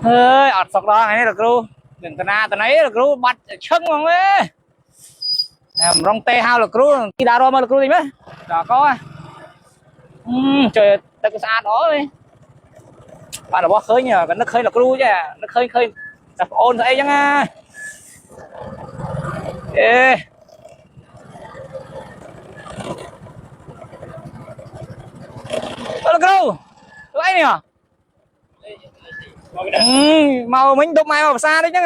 ơi ọt sọc đó này là kêu đừng tao nấy là kêu bắt chân mà ấy rong tê hao là kêu khi đào mà là kêu gì mấy đó có trời ta có xa đó đi bạn là bó khơi nhờ cái nước khơi là kêu chứ nước khơi khơi tập ôn ấy chứ nghe ê đó là kêu lấy nè màu mình đụng mày vào xa đấy chứ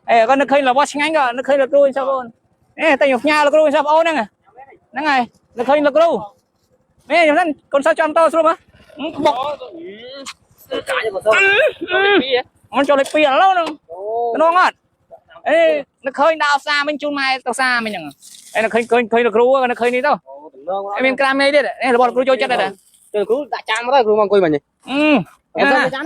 ê con nước khơi là bó xanh anh rồi nước khơi là kêu sao ôn ê tay nhục nhà là kêu sao ôn nè nè ngày nước khơi là kêu nè nhầm thân con sao cho anh to xuống á bọcมันcho lấy tiền lâu nữa nó ngon ê nó khơi đào xa mình chun mai tao xa mình nhằng ê nó khơi được rú nó khơi đi đâu em bên cam đây đấy ê là bọn rú chơi chết đây chơi rú đã chán mà rú mang quay mà nhỉ chán chán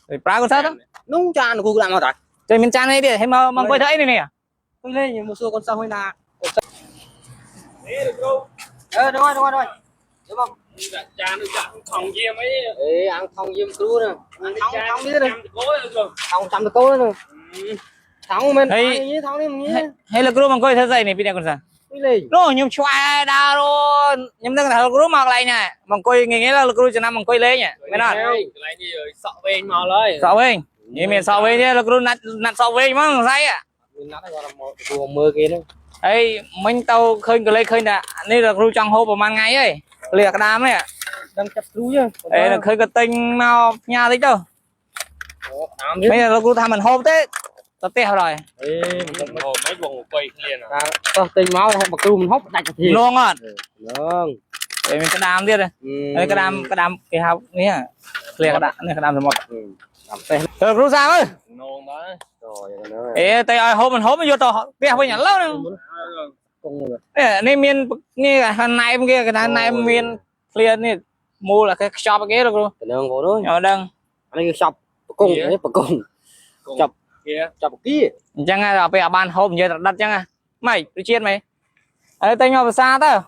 rồi pra con sao đó nung chán rú làm mà tại chơi mình chán đây đi hay mà mang quay thấy này nè tôi lên một số con sao hơi nà đúng rồi đúng không chán được chán phòng diêm ấy ê ăn phòng diêm rú nè không biết rồi không chăm được cố nữa thằng mình hay thằng đi mình hay là rú mang quay thấy dây này bây giờ con sao nó nhung choai đào luôn nhung đang là rú mặc lại nè mang quay nghe là rú cho năm mang quay lấy nhỉ mấy nào lại đi rồi sợ bên mà lấy sợ bên như mình sợ bên là rú nặn sợ bên mà say à mình nói gọi là một buồng mưa kia đó ấy mình tàu khơi cái lấy khơi nè đây là rú trong hộp mà ngày ấy liệt đám này đang chặt rú chứ đây là khơi cái tinh nào nhà đấy đâu bây giờ rú tham mình hộp thế tao teo rồi mấy vòng quay liền à tình máu hay bạc rú mình hốc đặt thì luôn à vâng để mình cái đám đi đây đây cái đám cái hộp này liệt cái đám này cái đám một rồi rú sao ơi nôn đó rồi ê tay ơi hộp mình vô tao teo với nhà lâu nè nên miền như hàng này em kia cái này miền liền này mua là cái shop cái luôn đường của nó nhỏ đăng anh cái shop cùng đấy cùng chọc kia chọc kia chẳng là bây giờ ban hôm giờ đặt chẳng à mày tôi chiên mày ấy tay nhau xa tao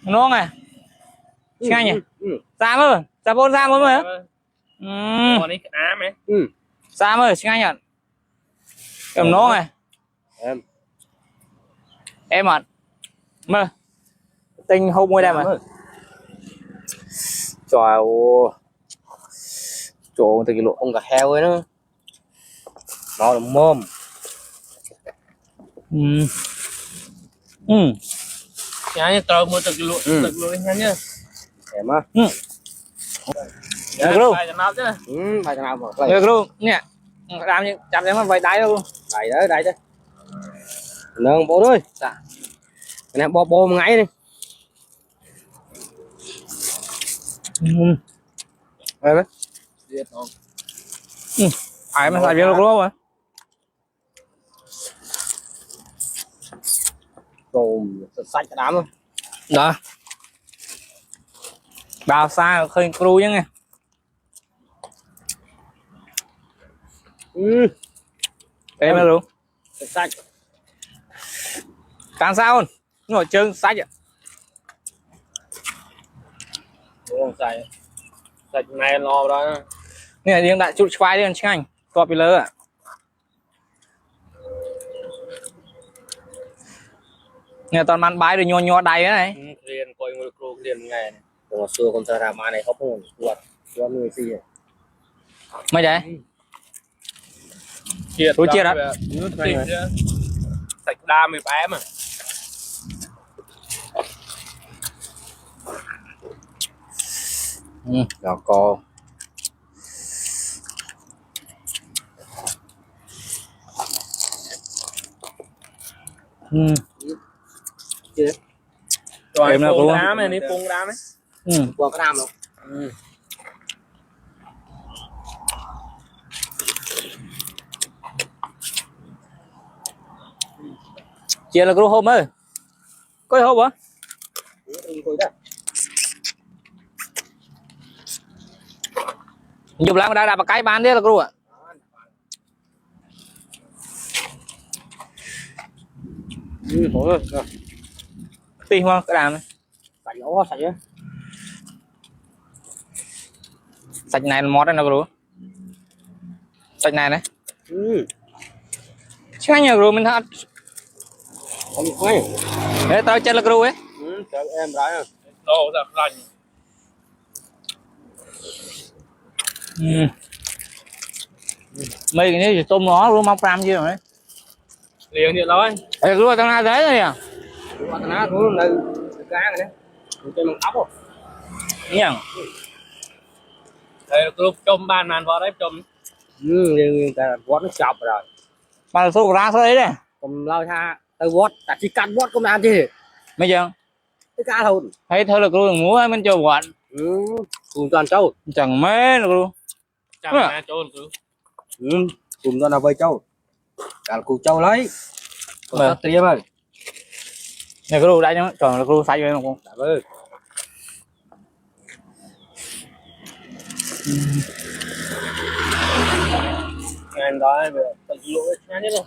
nó này ngay nhỉ xa mơ xa bốn xa mơ mơ đi á mày xa mơ ngay nhỉ cầm nó này em ạ mơ tinh hôm mới đây mà trời ơi trời từ cái lỗ ông cả heo ấy nữa nó là mồm nhá tao mua thực lụa nhá em á được luôn phải nào chứ phải nào mà được luôn nè làm như chặt em phải đáy luôn đáy đấy nương bố ơi cái này bò một ngày đi đây đấy ai mà xài việc được luôn mà tôm sạch cái đám luôn đó bao xa khơi cru chứ nghe em luôn sạch càng sao ngồi chân sạch à không xài sạch này lo đó nè riêng đại chụp phai đi anh anh to bị lơ à nè toàn màn bái rồi nhô đầy thế này liền coi người cô liền ngày này còn xưa con tơ ra mà này không còn quạt người gì mấy vậy tôi chia đó sạch đa mới bé mà đó co rồi em phun đá này đi phun đá đấy qua cái đám luôn chia là có hôm ơi có hôm hả dùng làm ra đạp cái bán đấy là có ạ tìm không cái đàm này sạch nó sạch á sạch này mót này nó có sạch này này Ừ. chứ anh rồi mình thật Không quay. để tao chân là rồi ấy Ừ, cho em rải à. Đồ ra lạnh. mấy cái này thì tôm nó luôn mọc ram chứ rồi Liền điện thôi. ê luôn tao na thế rồi à Đúng rồi, nó cũng nơi cá này đấy. Trên bằng ốc rồi. nhỉ Đây lúc chôm ban màn vào đấy chôm. Ừ, nhưng ta vót nó chọc rồi. mà số ra số đấy đấy Còn lao tha tao vót, ta chỉ cắt vót công an chứ. bây giờ Cái cá thôi. thấy thôi là luôn múa mình chơi quạt Ừ, cùng toàn trâu. chẳng mấy được luôn Chẳng ra trôn cứ. Ừ, cùng toàn là vơi trâu. Cả cùng trâu lấy. Còn Vâng. tao tiêm rồi. này cái đồ đây nhá chọn là cái đồ sai rồi không Dạ vâng. Ngày đó về tận lỗi nhá nhất rồi.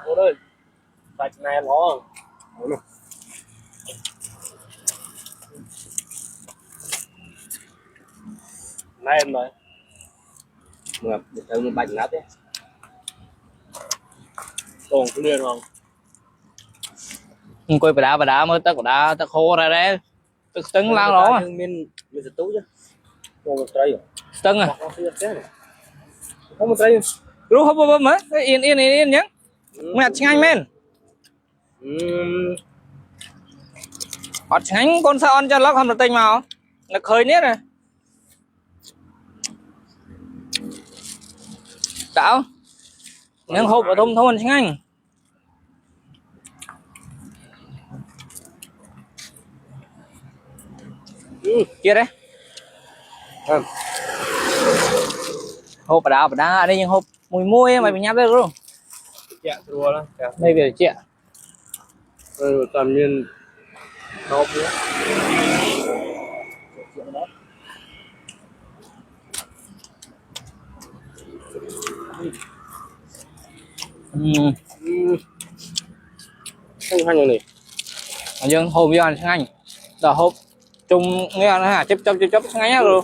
Cô ơi. Sạch này nó. Này em rồi. Mà được tới một bánh nát đấy. Còn cứ liền không? coi bà đá mới tao khô ra đấy tức tấn lao đó Mình sẽ tú chứ. Còn một trái rồi. tấn à Không một trái. lúc không bơm á yên nhá mẹ nhanh men họ tránh con sao ăn cho lóc không được tinh màu là khơi nét rồi tạo nhưng hộp ở thông thôn nhanh kia đấy hộp bà đá ở đây nhưng hộp mùi muôi mày bị nhắm được luôn Dạ thua đó. đây về chị ạ Ừ, tầm nhiên hộp nữa. Không hay này. nhưng hộp giờ ăn nhanh là hộp chung nghe nó hả chấp ngay rồi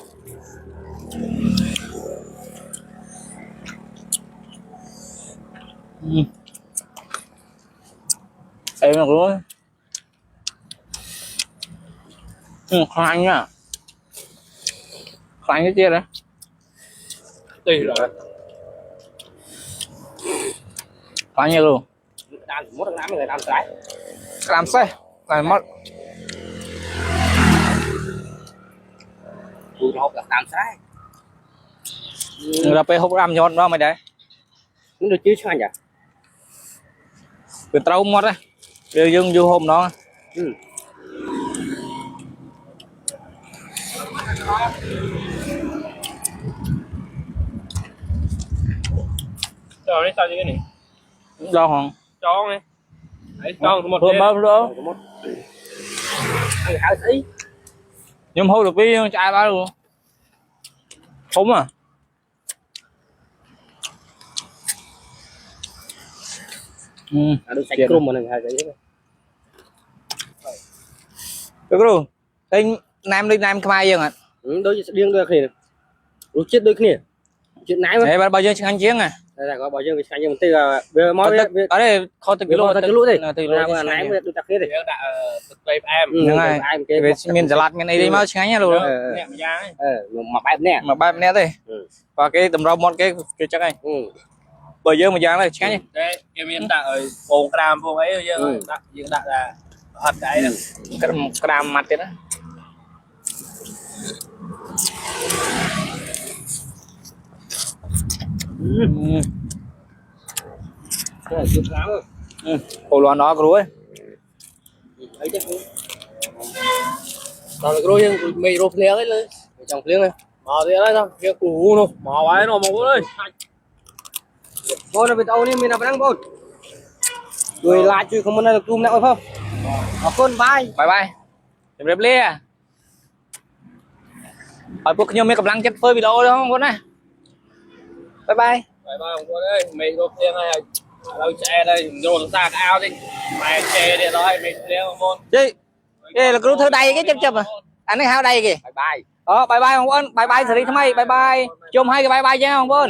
em được luôn khoan nhá khoan cái chia đấy Tùy rồi. khoan nhiều luôn Đàn mốt ngắm người làm trái. làm xe lại mất Cú hộp là làm trái. người ta phải hộp làm nhọn đó mày đấy Cũng được chứ sao nhỉ? người trâu mất đấy đều dùng vô hôm đó Ừ. Rồi đấy sao như cái này? do hòn Cho này. Đấy cho một hôm bơm nữa Ăn hảo tí. nhưng hôi được đi chạy ba luôn không à Được sạch crum mà này hay cái được luôn tên nam đi nam khai dương à ừ, đôi riêng đôi khi rồi chết đôi khi chuyện nãy mà để bao nhiêu ăn chiến à đây là có bao nhiêu cái xanh nhưng mà bây mói ở đây kho từ cái lô từ lũ đi từ là nãy mới được đặc biệt thì đã tụi em. ai cái về miền Đà Lạt miền này đi mà sáng nha luôn nè mà ra ấy. mà bài nè mà ba nét đây và cái tầm rau một cái chắc anh bây giờ mà dáng này sáng nha Đấy em hiện tại ở phố Cram phố ấy giờ đã hiện tại là hoạt cái này. cái đam mặt thế đó cái chuyện lắm hồ loạn đó rồi ấy chứ còn rồi nhưng mày rộp liếng ấy lên trong liếng này Mà thì đấy thôi, cái củ nó mà ấy nó mà ơi. bố nó bị tao đi mình làm đang bố người lại chứ không muốn là cùm nặng không ở con vai bye bye đẹp đẹp lia hỏiพวกខ្ញុំមានកម្លាំងចិត្តធ្វើវីដេអូđó không con này bye bye Phải ba con ơi, mày rộp liêng này. Đâu chạy đây, dồn ra cái ao đi. Mày chè điện thôi, mày liêng môn. chị đây là cứ thơ đầy cái chụp à anh ấy hao đầy kìa bye bye bye bye không con bye bye xử lý thay bye bye chôm hai cái bye bye chứ không con